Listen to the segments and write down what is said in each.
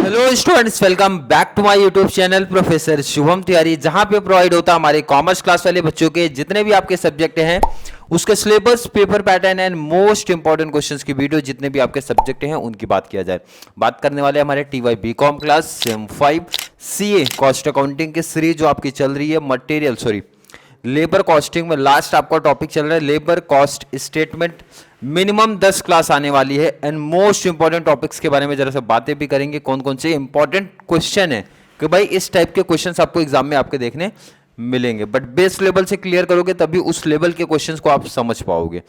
Hello students, welcome back to my YouTube channel professor Shubham Tiwari, जहां पे provide होता है हमारे कॉमर्स क्लास वाले बच्चों के जितने भी आपके सब्जेक्ट हैं उसके syllabus, paper pattern and most important questions की वीडियो, जितने भी आपके सब्जेक्ट हैं उनकी बात किया जाए। बात करने वाले हमारे TY BCom class sem 5 CA cost accounting की सीरीज जो आपकी चल रही है लेबर कॉस्टिंग में। लास्ट आपका टॉपिक चल रहा है labour cost statement. Minimum 10 class आने वाली है एंड मोस्ट इंपॉर्टेंट टॉपिक्स के बारे में जरा सा बातें भी करेंगे। कौन कौन से इंपॉर्टेंट क्वेश्चन है कि भाई इस टाइप के क्वेश्चंस आपको एग्जाम में आपके देखने मिलेंगे, बट बेस लेवल से क्लियर करोगे तभी उस लेवल के क्वेश्चंस को आप समझ पाओगे।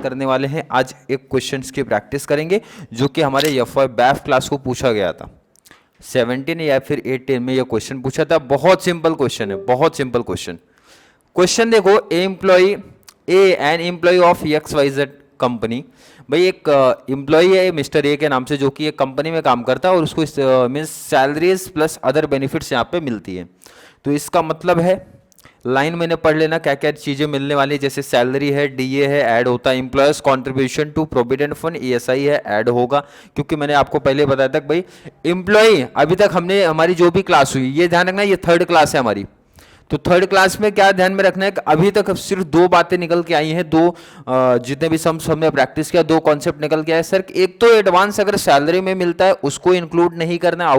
करने वाले हैं आज एक क्वेश्चंस की प्रैक्टिस करेंगे जो कि हमारे एफवाई बैफ क्लास को पूछा गया था 17 या फिर 18 में। यह क्वेश्चन पूछा था। बहुत सिंपल क्वेश्चन है, बहुत सिंपल क्वेश्चन देखो। An employee of x y z company. भाई एक एम्प्लॉय है मिस्टर ए के नाम से जो कि एक कंपनी में काम करता है और उसको means salaries plus other benefits यहाँ पे मिलती है। तो इसका मतलब है लाइन मैंने पढ़ लेना क्या क्या चीजें मिलने वाली, जैसे सैलरी है, डीए है, ऐड होता है, employer's contribution to provident fund ESI है, ऐड होगा। क्योंकि मैंने आपको पहले बताया था भाई एम्प्लॉय अभी तक हमने हमारी जो भी क्लास हुई, ये ध्यान रखना ये थर्ड क्लास है हमारी। तो थर्ड क्लास में क्या ध्यान में रखना है कि अभी तक सिर्फ दो बातें निकल के आई हैं, जितने भी सम्स हमने प्रैक्टिस किया दो कॉन्सेप्ट निकल के आए सर। एक तो एडवांस अगर सैलरी में मिलता है उसको इंक्लूड नहीं करना,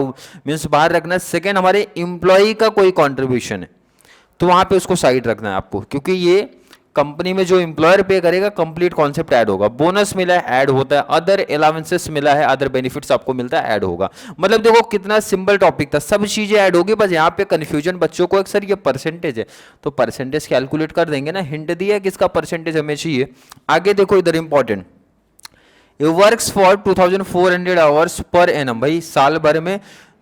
मीन्स बाहर रखना। सेकेंड हमारे एम्प्लॉय का कोई कॉन्ट्रीब्यूशन है तो वहां पे उसको साइड रखना है आपको, क्योंकि ये कंपनी में जो एम्प्लॉयर पे करेगा कंप्लीट कॉन्सेप्ट ऐड होगा। बोनस मिला है ऐड होता है, अदर अलाउंसेस मिला है, अदर बेनिफिट्स आपको मिलता है ऐड होगा। मतलब देखो कितना सिंपल टॉपिक था, सब चीजें ऐड होगी। बस यहाँ पे कंफ्यूजन बच्चों को एक सर ये परसेंटेज है तो परसेंटेज कैलकुलेट कर देंगे ना, हिंट दिया है कि इसका परसेंटेज हमें चाहिए। आगे देखो इधर important, works for 2400 hours per annum. भाई साल भर में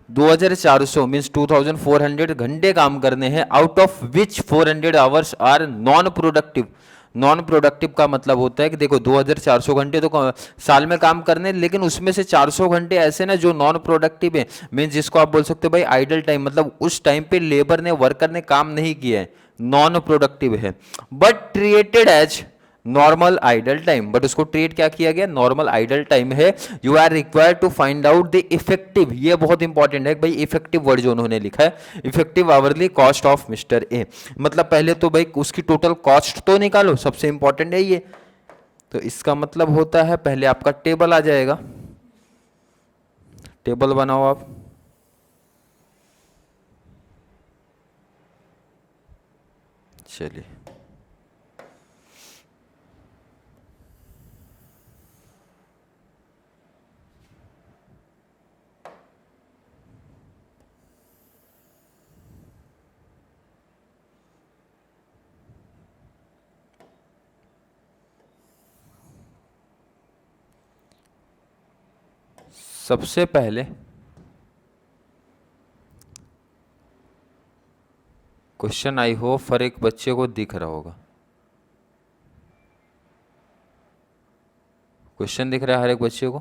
2400 मीन्स 2400 घंटे काम करने हैं, out of which 400 hours are non productive. Non productive का मतलब होता है कि देखो 2400 घंटे तो साल में काम करने, लेकिन उसमें से 400 घंटे ऐसे ना जो नॉन प्रोडक्टिव है, मीन्स जिसको आप बोल सकते हो भाई आइडल टाइम, मतलब उस टाइम पे लेबर ने वर्कर ने काम नहीं किया है, नॉन प्रोडक्टिव है, but treated as normal idle time. But उसको ट्रीट क्या किया गया, नॉर्मल आइडल टाइम है। You are required to find out the effective, ये बहुत इंपॉर्टेंट है भाई, इफेक्टिव वर्ड जो उन्होंने लिखा है, effective hourly cost of mister ए। मतलब पहले तो भाई उसकी टोटल कॉस्ट तो निकालो, सबसे इंपॉर्टेंट है ये। तो इसका मतलब होता है पहले आपका टेबल आ जाएगा, टेबल बनाओ आप। चलिए सबसे पहले क्वेश्चन आई होप हर एक बच्चे को दिख रहा होगा। क्वेश्चन दिख रहा है हर एक बच्चे को,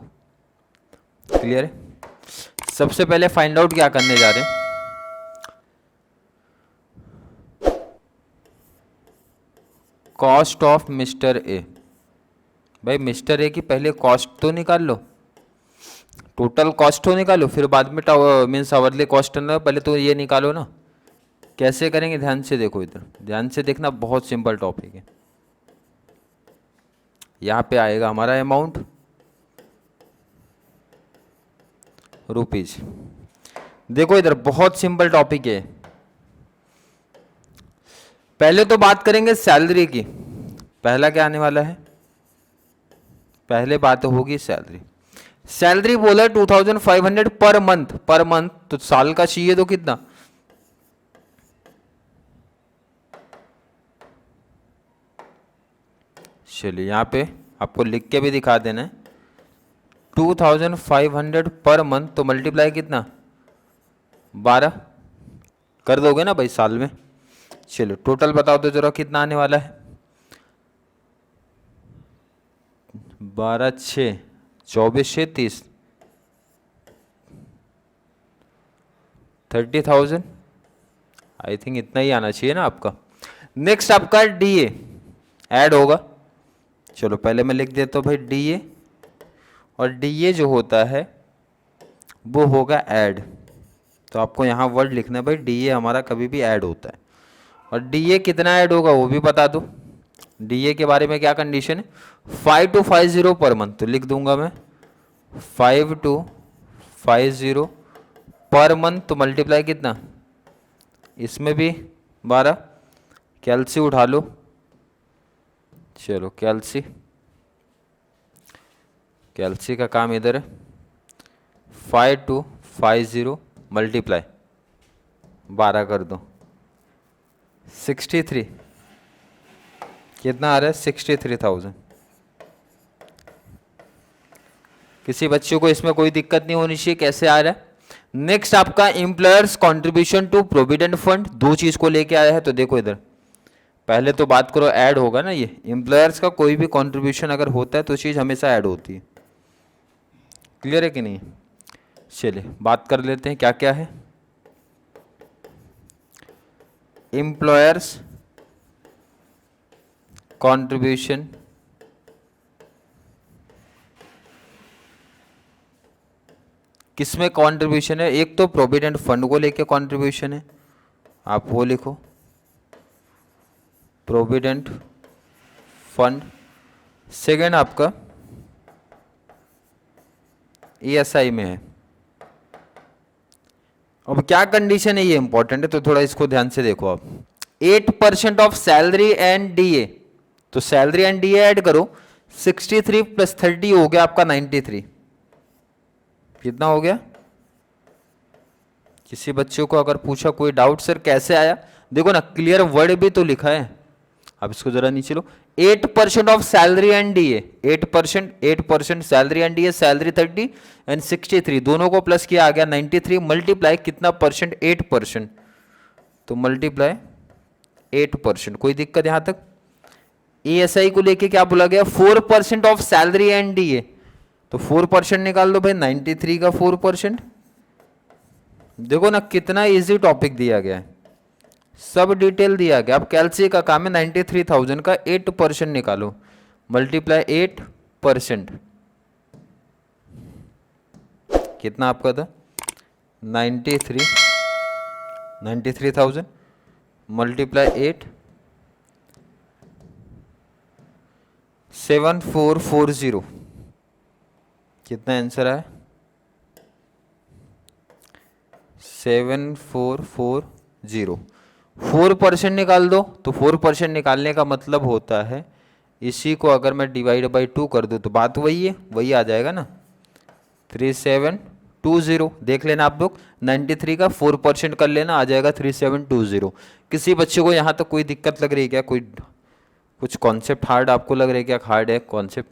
क्लियर है। सबसे पहले फाइंड आउट क्या करने जा रहे हैं, कॉस्ट ऑफ मिस्टर ए। भाई मिस्टर ए की पहले कॉस्ट तो निकाल लो, टोटल कॉस्ट तो निकालो, फिर बाद में मीन्स आवरली कॉस्ट ना, पहले तो ये निकालो ना। कैसे करेंगे ध्यान से देखो, इधर ध्यान से देखना, बहुत सिंपल टॉपिक है। यहाँ पे आएगा हमारा अमाउंट रुपीज। देखो इधर बहुत सिंपल टॉपिक है। पहले तो बात करेंगे सैलरी की, पहला क्या आने वाला है, पहले बात होगी सैलरी। सैलरी बोला 2500 पर मंथ, पर मंथ तो साल का चाहिए तो कितना, चलिए यहाँ पे आपको लिख के भी दिखा देना है। 2500 पर मंथ तो मल्टीप्लाई कितना 12 कर दोगे ना भाई साल में, चलो टोटल बताओ तो जरा कितना आने वाला है। 12 6 24 6 30 30,000। आई थिंक इतना ही आना चाहिए ना आपका। नेक्स्ट आपका डीए ऐड होगा। चलो पहले मैं लिख देता हूँ भाई डीए, और डीए जो होता है वो होगा ऐड। तो आपको यहाँ वर्ड लिखना है भाई डीए हमारा कभी भी ऐड होता है। और डीए कितना ऐड होगा वो भी बता दो। डीए के बारे में क्या कंडीशन है, 5250 पर मंथ, तो लिख दूंगा मैं 5250 पर मंथ, तो मल्टीप्लाई कितना, इसमें भी 12, कैलसी उठा लो। चलो कैलसी, कैलसी का काम इधर है। 5250 मल्टीप्लाई 12 कर दो, 63 कितना आ रहा है, 63,000। किसी बच्चों को इसमें कोई दिक्कत नहीं होनी चाहिए कैसे आ रहा है। नेक्स्ट आपका employer's contribution to provident fund, दो चीज को लेके आया है। तो देखो इधर पहले तो बात करो ऐड होगा ना, ये एम्प्लॉयर्स का कोई भी कंट्रीब्यूशन अगर होता है तो चीज हमेशा ऐड होती है। क्लियर है कि नहीं। चलिए बात कर लेते हैं क्या क्या है। एम्प्लॉयर्स कंट्रीब्यूशन किसमें कंट्रीब्यूशन है, एक तो प्रोविडेंट फंड को लेके कंट्रीब्यूशन है, आप वो लिखो प्रोविडेंट फंड। सेकेंड आपका ईएसआई में है। अब क्या कंडीशन है ये इंपॉर्टेंट है, तो थोड़ा इसको ध्यान से देखो आप। 8% ऑफ सैलरी एंड डीए, तो सैलरी एंड डीए ऐड करो, 63 + 30 हो गया आपका 93। कितना हो गया। किसी बच्चों को अगर पूछा कोई डाउट सर कैसे आया, देखो ना क्लियर वर्ड भी तो लिखा है। अब इसको जरा नीचे लो। 8% of salary and DA, 8% salary and DA, salary 30 and 63 दोनों को प्लस किया आ गया 93, मल्टीप्लाई कितना परसेंट, 8%, तो मल्टीप्लाई 8%। कोई दिक्कत यहां तक। ईएसआई को लेके क्या बोला गया, 4% ऑफ सैलरी एंड डीए, तो 4% निकाल दो भाई, 93 का 4%। देखो ना कितना इजी टॉपिक दिया गया है, सब डिटेल दिया गया। अब कैलसी का काम है 93,000 का 8% निकालो, मल्टीप्लाई 8%, कितना आपका था 93,000 मल्टीप्लाई 8, 7440, कितना आंसर आया 7440। 4% निकाल दो, तो 4% निकालने का मतलब होता है इसी को अगर मैं डिवाइड बाई 2 कर दूं तो बात वही है, वही आ जाएगा ना 3720। देख लेना आप लोग, 93 का 4% कर लेना, आ जाएगा 3720। किसी बच्चे को यहाँ तक कोई दिक्कत लग रही है क्या, कोई कुछ कॉन्सेप्ट हार्ड आपको लग रहा है क्या, हार्ड है कॉन्सेप्ट।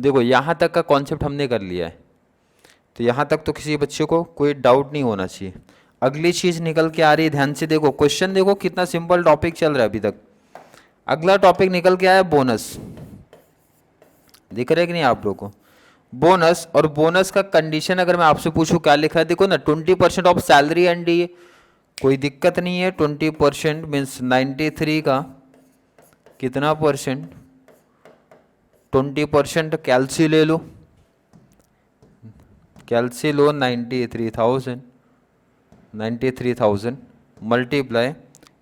देखो यहाँ तक का कॉन्सेप्ट हमने कर लिया है, तो यहाँ तक तो किसी बच्चे को कोई डाउट नहीं होना चाहिए। अगली चीज निकल के आ रही है, ध्यान से देखो क्वेश्चन, देखो कितना सिंपल टॉपिक चल रहा है अभी तक। अगला टॉपिक निकल के आया बोनस, दिख रहा है कि नहीं आप लोगों को, बोनस। और बोनस का कंडीशन अगर मैं आपसे पूछूं क्या लिखा है, देखो ना 20% ऑफ सैलरी एंड डीए, कोई दिक्कत नहीं है। 20% मीन्स 93 का कितना परसेंट, 20% कैलसी ले लो, कैलसी लो 93,000 मल्टीप्लाई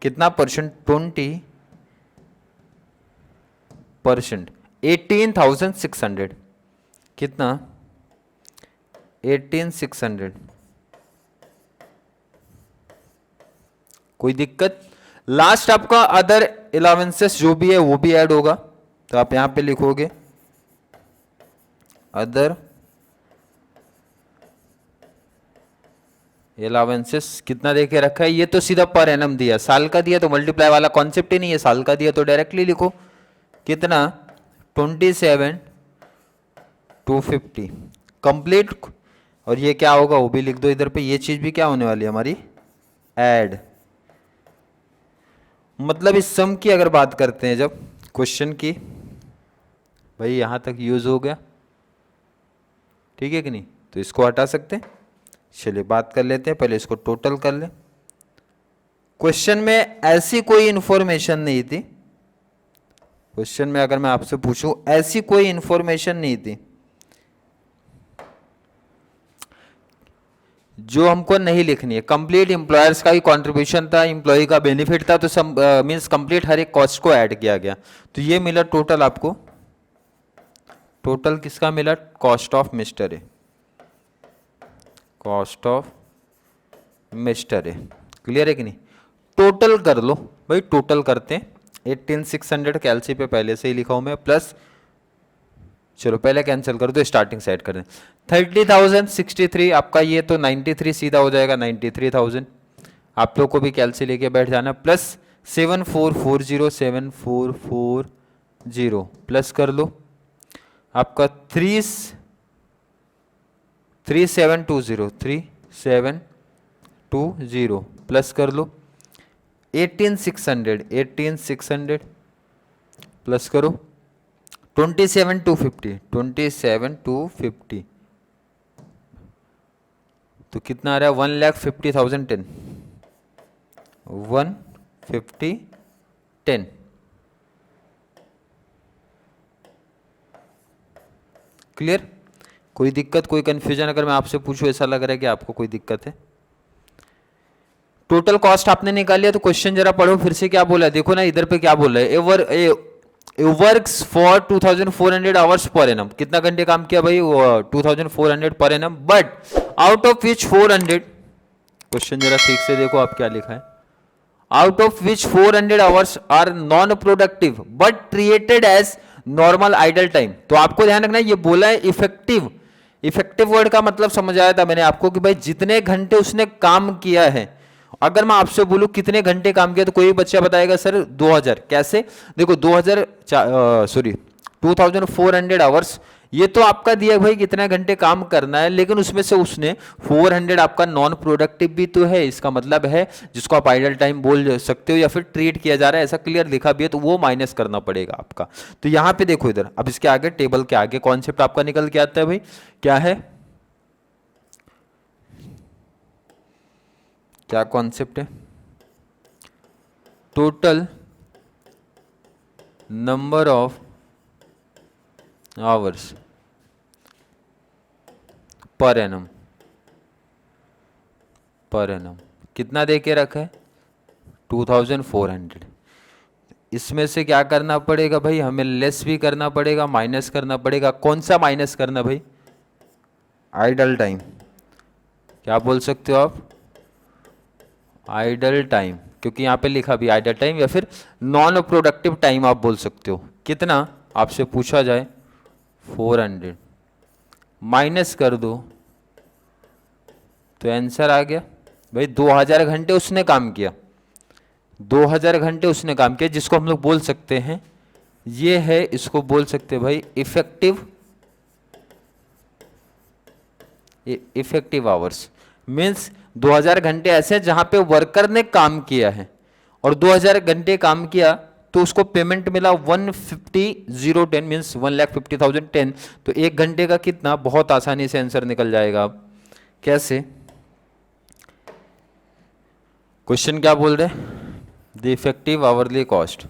कितना परसेंट, 20%, 18,600, कितना 18,600। कोई दिक्कत। लास्ट आपका अदर अलाउंसेस जो भी है वो भी ऐड होगा, तो आप यहां पे लिखोगे अदर अलाउंसेस, कितना देके रखा है, ये तो सीधा पर एनम दिया, साल का दिया तो मल्टीप्लाई वाला कॉन्सेप्ट ही नहीं है, साल का दिया तो डायरेक्टली लिखो कितना 27,250 कंप्लीट। और ये क्या होगा वो भी लिख दो इधर पे, ये चीज भी क्या होने वाली है हमारी ऐड। मतलब इस सम की अगर बात करते हैं जब क्वेश्चन की, भाई यहाँ तक यूज हो गया, ठीक है कि नहीं, तो इसको हटा सकते हैं। चलिए बात कर लेते हैं, पहले इसको टोटल कर लें। क्वेश्चन में ऐसी कोई इंफॉर्मेशन नहीं थी, क्वेश्चन में अगर मैं आपसे पूछूं ऐसी कोई इंफॉर्मेशन नहीं थी जो हमको नहीं लिखनी है। कंप्लीट एम्प्लॉयर्स का ही कंट्रीब्यूशन था, एम्प्लॉय का बेनिफिट था, तो सब मींस कंप्लीट हर एक कॉस्ट को ऐड किया गया। तो ये मिला टोटल आपको, टोटल किसका मिला, cost of mister A, cost of mister A. Clear है कि नहीं, टोटल कर लो भाई, टोटल करते हैं। 18,600 कैलसी पे पहले से ही लिखा हूं मैं, प्लस चलो पहले कैंसिल कर दो, स्टार्टिंग सेट कर दें। 30,063 आपका, ये तो 93 सीधा हो जाएगा, 93,000। आप लोग को भी कैलसी लेके बैठ जाना, प्लस 7440 प्लस कर लो आपका 3720 प्लस कर लो 18,600 प्लस करो 27,250 तो कितना आ रहा है, 1,50,010 150,10। क्लियर, कोई दिक्कत, कोई कंफ्यूजन अगर मैं आपसे पूछूं, ऐसा लग रहा है कि आपको कोई दिक्कत है? टोटल कॉस्ट आपने निकाल लिया, तो क्वेश्चन जरा पढ़ो फिर से, क्या बोला है देखो ना, इधर पे क्या बोल रहा है, works for 2,400 hours per annum. कितना घंटे काम किया भाई, 2,400 per annum, but out of which 400, question जरा ठीक से देखो आप क्या लिखा है, out of which 400 hours are non productive but treated as normal idle time. तो आपको ध्यान रखना है, ये बोला है इफेक्टिव। इफेक्टिव वर्ड का मतलब समझ आया था मैंने आपको कि भाई जितने घंटे उसने काम किया है। अगर मैं आपसे बोलूं कितने घंटे काम किया, तो कोई बच्चा बताएगा सर 2000। कैसे, देखो 2,400 आवर्स, ये तो आपका दिया भाई कितने घंटे काम करना है, लेकिन उसमें से उसने 400 आपका नॉन प्रोडक्टिव भी तो है, इसका मतलब है जिसको आप आइडल टाइम बोल सकते हो या फिर ट्रीट किया जा रहा है, ऐसा क्लियर लिखा भी है, तो वो माइनस करना पड़ेगा आपका। तो यहां पे देखो इधर, अब इसके आगे टेबल के आगे कॉन्सेप्ट आपका निकल के आता है भाई, क्या है, क्या कॉन्सेप्ट है, total number of hours per annum, पर एनम कितना दे के रखा है, 2,400। इसमें से क्या करना पड़ेगा भाई, हमें लेस भी करना पड़ेगा, माइनस करना पड़ेगा। कौन सा माइनस करना भाई, आइडल टाइम, क्या बोल सकते हो आप, आइडल टाइम, क्योंकि यहाँ पे लिखा भी आइडल टाइम, या फिर नॉन प्रोडक्टिव टाइम आप बोल सकते हो। कितना आपसे पूछा जाए, 400 माइनस कर दो तो आंसर आ गया भाई, 2,000 घंटे उसने काम किया, 2,000 घंटे उसने काम किया, जिसको हम लोग बोल सकते हैं, ये है, इसको बोल सकते हैं भाई इफेक्टिव आवर्स। मीन्स 2,000 घंटे ऐसे हैं जहां पे वर्कर ने काम किया है, और 2,000 घंटे काम किया तो उसको पेमेंट मिला 150,010 मीन्स 1,50,010। तो एक घंटे का कितना, बहुत आसानी से आंसर निकल जाएगा। अब कैसे, क्वेश्चन क्या बोल रहे हैं, the effective hourly cost,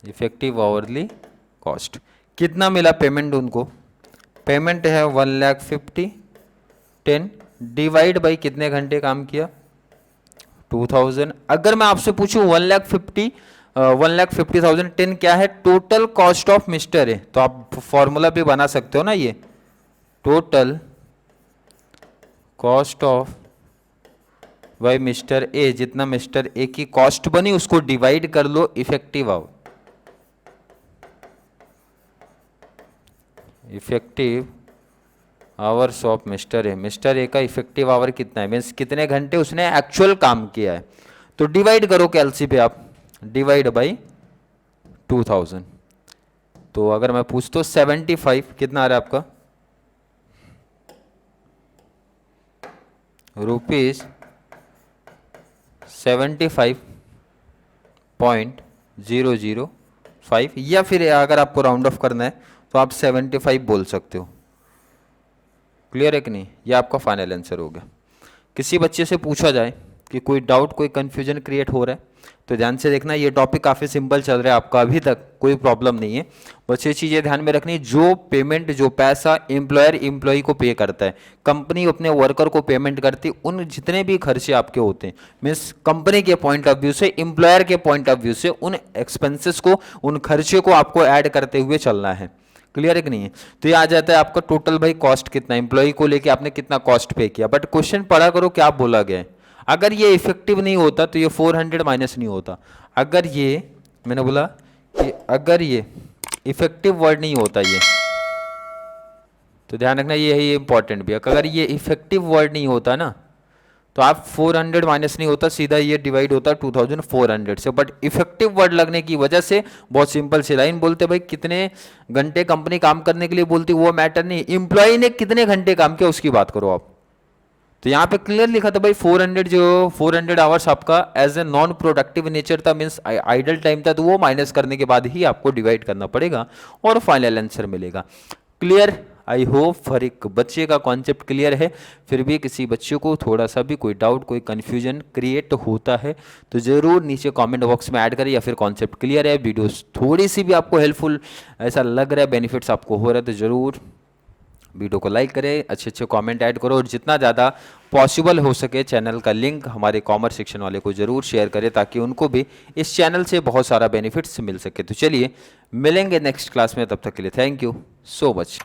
effective hourly cost कितना मिला पेमेंट उनको, पेमेंट है 1,50,10 डिवाइड बाई कितने घंटे काम किया, 2,000। अगर मैं आपसे पूछूं 1,50,010 क्या है, टोटल कॉस्ट ऑफ मिस्टर है, तो आप फॉर्मूला भी बना सकते हो ना, ये total cost of by mister a, जितना मिस्टर ए की कॉस्ट बनी उसको डिवाइड कर लो effective hour, effective hours of mister a. Mister a का इफेक्टिव आवर कितना है, मीन्स कितने घंटे उसने एक्चुअल काम किया है, तो डिवाइड करो कैलसी पे आप, डिवाइड बाई 2,000। तो अगर मैं पूछता हूँ 75 कितना आ रहा है आपका, ₹75.005 या फिर अगर आपको राउंड ऑफ करना है तो आप 75 बोल सकते हो। क्लियर है कि नहीं? ये आपका फाइनल आंसर हो गया। किसी बच्चे से पूछा जाए कि कोई डाउट, कोई कन्फ्यूजन क्रिएट हो रहा है तो ध्यान से देखना, ये टॉपिक काफ़ी सिंपल चल रहा है आपका, अभी तक कोई प्रॉब्लम नहीं है। बस ये चीज़ें ध्यान में रखनी, जो पेमेंट, जो पैसा एम्प्लॉयर एम्प्लॉई को पे करता है, कंपनी अपने वर्कर को पेमेंट करती है, उन जितने भी खर्चे आपके होते हैं, मीन्स कंपनी के पॉइंट ऑफ व्यू से, एम्प्लॉयर के पॉइंट ऑफ व्यू से, उन एक्सपेंसेस को, उन खर्चे को आपको ऐड करते हुए चलना है। क्लियर है कि नहीं है? तो ये आ जाता है आपका टोटल भाई कॉस्ट कितना, एम्प्लॉई को लेके आपने कितना कॉस्ट पे किया। बट क्वेश्चन पढ़ा करो क्या बोला गया है। अगर ये इफेक्टिव नहीं होता तो ये 400 माइनस नहीं होता। अगर ये, मैंने बोला कि अगर ये इफेक्टिव वर्ड नहीं होता ये, तो ध्यान रखना ये है, ये इंपॉर्टेंट भी है। अगर ये इफेक्टिव वर्ड नहीं होता ना तो आप 400 माइनस नहीं होता, सीधा ये डिवाइड होता 2400 से। बट इफेक्टिव वर्ड लगने की वजह से बहुत सिंपल सी लाइन बोलते भाई, कितने घंटे कंपनी काम करने के लिए बोलती वो मैटर नहीं, एम्प्लॉय ने कितने घंटे काम किया उसकी बात करो आप। तो यहाँ पे क्लियर लिखा था भाई 400 आवर्स आपका as a non productive nature था, मीन्स आइडल टाइम था, तो वो माइनस करने के बाद ही आपको डिवाइड करना पड़ेगा और फाइनल आंसर मिलेगा। क्लियर? आई होप हर एक बच्चे का कॉन्सेप्ट क्लियर है। फिर भी किसी बच्चे को थोड़ा सा भी कोई डाउट, कोई कन्फ्यूजन क्रिएट होता है तो ज़रूर नीचे कमेंट बॉक्स में ऐड करें, या फिर कॉन्सेप्ट क्लियर है, वीडियोस थोड़ी सी भी आपको हेल्पफुल ऐसा लग रहा है, बेनिफिट्स आपको हो रहा है, तो ज़रूर वीडियो को लाइक करें, अच्छे अच्छे कमेंट ऐड करो, और जितना ज़्यादा पॉसिबल हो सके चैनल का लिंक हमारे कॉमर्स सेक्शन वाले को ज़रूर शेयर करें, ताकि उनको भी इस चैनल से बहुत सारा बेनिफिट्स मिल सके। तो चलिए मिलेंगे नेक्स्ट क्लास में, तब तक के लिए थैंक यू सो मच।